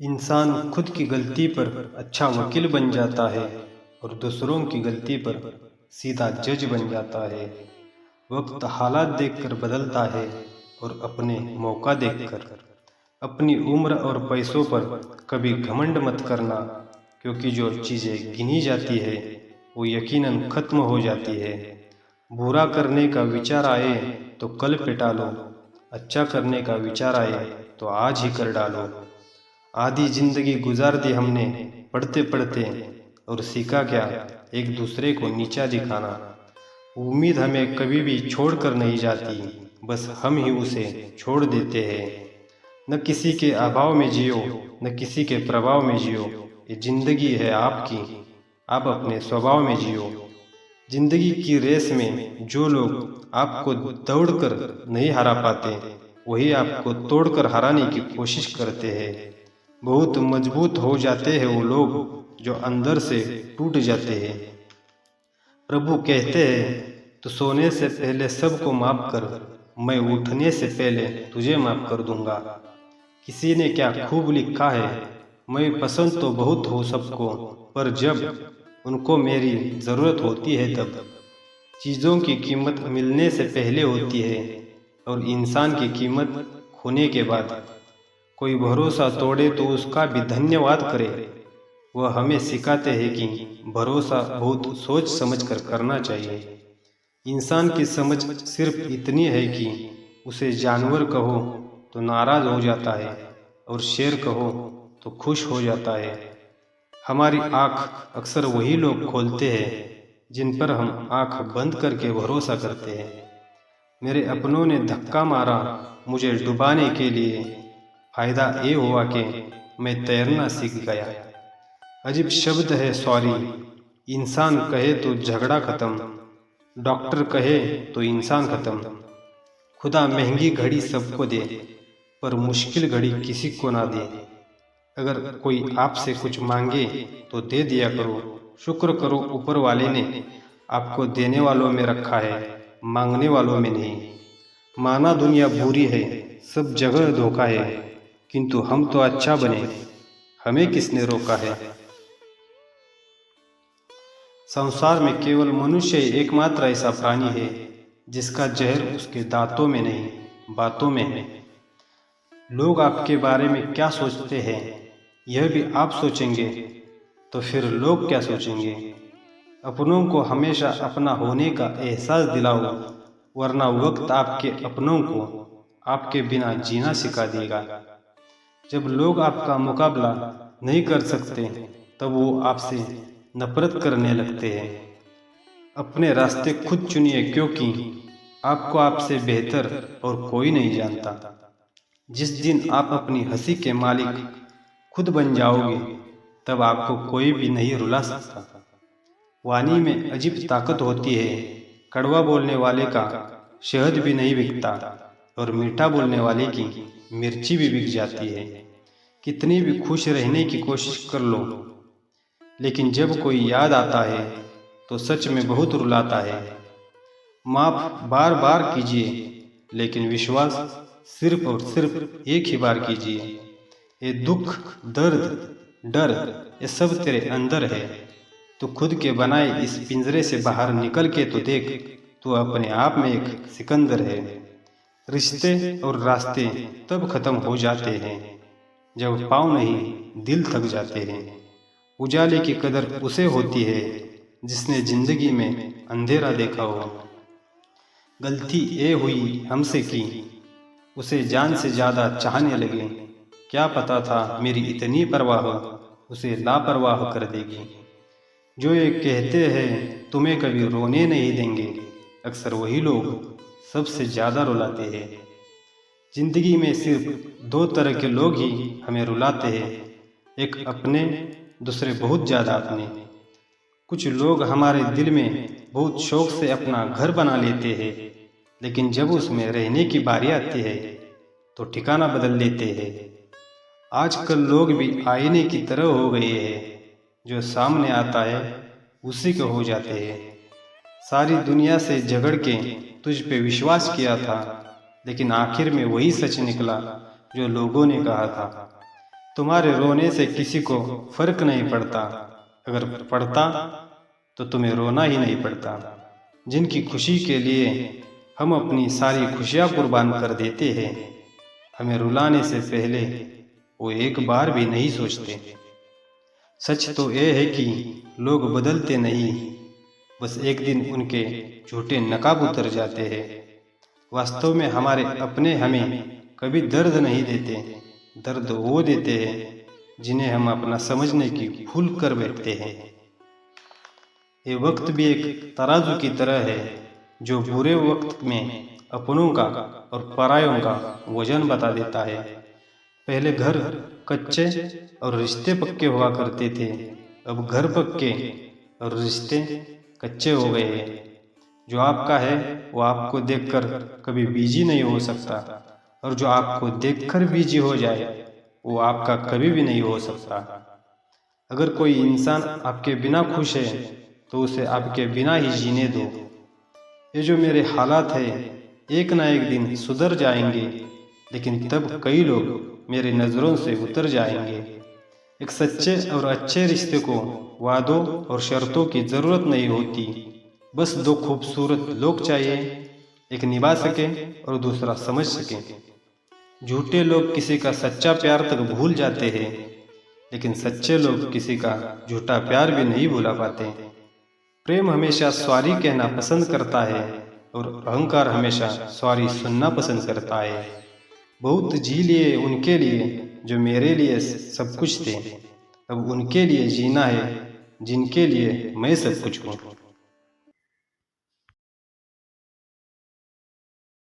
इंसान खुद की गलती पर अच्छा वकील बन जाता है और दूसरों की गलती पर सीधा जज बन जाता है। वक्त हालात देखकर बदलता है और अपने मौका देखकर। अपनी उम्र और पैसों पर कभी घमंड मत करना, क्योंकि जो चीज़ें गिनी जाती है वो यकीनन खत्म हो जाती है। बुरा करने का विचार आए तो कल पे टालो, अच्छा करने का विचार आए तो आज ही कर डालो। आधी जिंदगी गुजार दी हमने पढ़ते पढ़ते, और सीखा क्या, एक दूसरे को नीचा दिखाना। उम्मीद हमें कभी भी छोड़कर नहीं जाती, बस हम ही उसे छोड़ देते हैं। न किसी के अभाव में जियो, न किसी के प्रभाव में जियो। ये जिंदगी है आपकी, आप अपने स्वभाव में जियो। जिंदगी की रेस में जो लोग आपको दौड़कर नहीं हरा पाते, वही आपको तोड़कर हराने की कोशिश करते हैं। बहुत मजबूत हो जाते हैं वो लोग जो अंदर से टूट जाते हैं। प्रभु कहते हैं, तो सोने से पहले सबको माफ कर, मैं उठने से पहले तुझे माफ कर दूंगा। किसी ने क्या खूब लिखा है, मैं पसंद तो बहुत हूँ सबको, पर जब उनको मेरी ज़रूरत होती है तब। चीज़ों की कीमत मिलने से पहले होती है और इंसान की कीमत खोने के बाद। कोई भरोसा तोड़े तो उसका भी धन्यवाद करे। वह हमें सिखाते हैं कि भरोसा बहुत सोच समझ कर करना चाहिए। इंसान की समझ सिर्फ इतनी है कि उसे जानवर कहो तो नाराज हो जाता है और शेर कहो तो खुश हो जाता है। हमारी आँख अक्सर वही लोग खोलते हैं जिन पर हम आँख बंद करके भरोसा करते हैं। मेरे अपनों ने धक्का मारा मुझे डुबाने के लिए, फायदा ये हुआ कि मैं तैरना सीख गया। अजीब शब्द है सॉरी, इंसान कहे तो झगड़ा खत्म, डॉक्टर कहे तो इंसान खत्म। खुदा महंगी घड़ी सबको दे, पर मुश्किल घड़ी किसी को ना दे। अगर कोई आपसे कुछ मांगे तो दे दिया करो। शुक्र करो ऊपर वाले ने आपको देने वालों में रखा है, मांगने वालों में नहीं। माना दुनिया बुरी है, सब जगह धोखा है, किंतु हम तो अच्छा बने, हमें किसने रोका है। संसार में केवल मनुष्य ही एकमात्र ऐसा प्राणी है जिसका जहर उसके दांतों में नहीं, बातों में है। लोग आपके बारे में क्या सोचते हैं, यह भी आप सोचेंगे तो फिर लोग क्या सोचेंगे। अपनों को हमेशा अपना होने का एहसास दिलाओ, वरना वक्त आपके अपनों को आपके बिना जीना सिखा देगा। जब लोग आपका मुकाबला नहीं कर सकते तब वो आपसे नफरत करने लगते हैं। अपने रास्ते खुद चुनिए, क्योंकि आपको आपसे बेहतर और कोई नहीं जानता। जिस दिन आप अपनी हंसी के मालिक खुद बन जाओगे, तब आपको कोई भी नहीं रुला सकता। वाणी में अजीब ताकत होती है, कड़वा बोलने वाले का शहद भी नहीं बिकता और मीठा बोलने वाले की मिर्ची भी बिक जाती है। कितनी भी खुश रहने की कोशिश कर लो, लेकिन जब कोई याद आता है तो सच में बहुत रुलाता है। माफ बार बार कीजिए, लेकिन विश्वास सिर्फ और सिर्फ एक ही बार कीजिए। ये दुख, दर्द, डर, ये सब तेरे अंदर है। तो खुद के बनाए इस पिंजरे से बाहर निकल के तो देख, तू अपने आप में एक सिकंदर है। रिश्ते और रास्ते तब खत्म हो जाते हैं जब पाँव नहीं दिल थक जाते हैं। उजाले की कदर उसे होती है जिसने जिंदगी में अंधेरा देखा हो। गलती ये हुई हमसे की, उसे जान से ज्यादा चाहने लगे। क्या पता था मेरी इतनी परवाह उसे लापरवाह कर देगी। जो ये कहते हैं तुम्हें कभी रोने नहीं देंगे, अक्सर वही लोग सबसे ज्यादा रुलाते हैं। जिंदगी में सिर्फ दो तरह के लोग ही हमें रुलाते हैं, एक अपने, दूसरे बहुत ज्यादा अपने। कुछ लोग हमारे दिल में बहुत शौक से अपना घर बना लेते हैं, लेकिन जब उसमें रहने की बारी आती है तो ठिकाना बदल लेते हैं। आजकल लोग भी आईने की तरह हो गए हैं, जो सामने आता है उसी के हो जाते हैं। सारी दुनिया से झगड़ के तुझ पे विश्वास किया था, लेकिन आखिर में वही सच निकला जो लोगों ने कहा था। तुम्हारे रोने से किसी को फर्क नहीं पड़ता, अगर पड़ता तो तुम्हें रोना ही नहीं पड़ता। जिनकी खुशी के लिए हम अपनी सारी खुशियाँ कुर्बान कर देते हैं, हमें रुलाने से पहले वो एक बार भी नहीं सोचते। सच तो ये है कि लोग बदलते नहीं, बस एक दिन उनके झूठे नकाब उतर जाते हैं। वास्तव में हमारे अपने हमें कभी दर्द नहीं देते, दर्द वो देते हैं जिन्हें हम अपना समझने की भूल कर बैठते हैं। ये वक्त भी एक तराजू की तरह है जो बुरे वक्त में अपनों का और परायों का वजन बता देता है। पहले घर कच्चे और रिश्ते पक्के हुआ करते थे, अब घर पक्के और रिश्ते कच्चे हो गए हैं। जो आपका है वो आपको देखकर कभी बीजी नहीं हो सकता, और जो आपको देखकर बीजी हो जाए वो आपका कभी भी नहीं हो सकता। अगर कोई इंसान आपके बिना खुश है तो उसे आपके बिना ही जीने दो। ये जो मेरे हालात है एक ना एक दिन सुधर जाएंगे, लेकिन तब कई लोग मेरी नज़रों से उतर जाएंगे। एक सच्चे और अच्छे रिश्ते को वादों और शर्तों की ज़रूरत नहीं होती, बस दो खूबसूरत लोग चाहिए, एक निभा सके और दूसरा समझ सके। झूठे लोग किसी का सच्चा प्यार तक भूल जाते हैं, लेकिन सच्चे लोग किसी का झूठा प्यार भी नहीं भुला पाते। प्रेम हमेशा सॉरी कहना पसंद करता है और अहंकार हमेशा सॉरी सुनना पसंद करता है। बहुत जी लिए उनके लिए जो मेरे लिए सब कुछ थे, अब उनके लिए जीना है जिनके लिए मैं सब कुछ हूँ।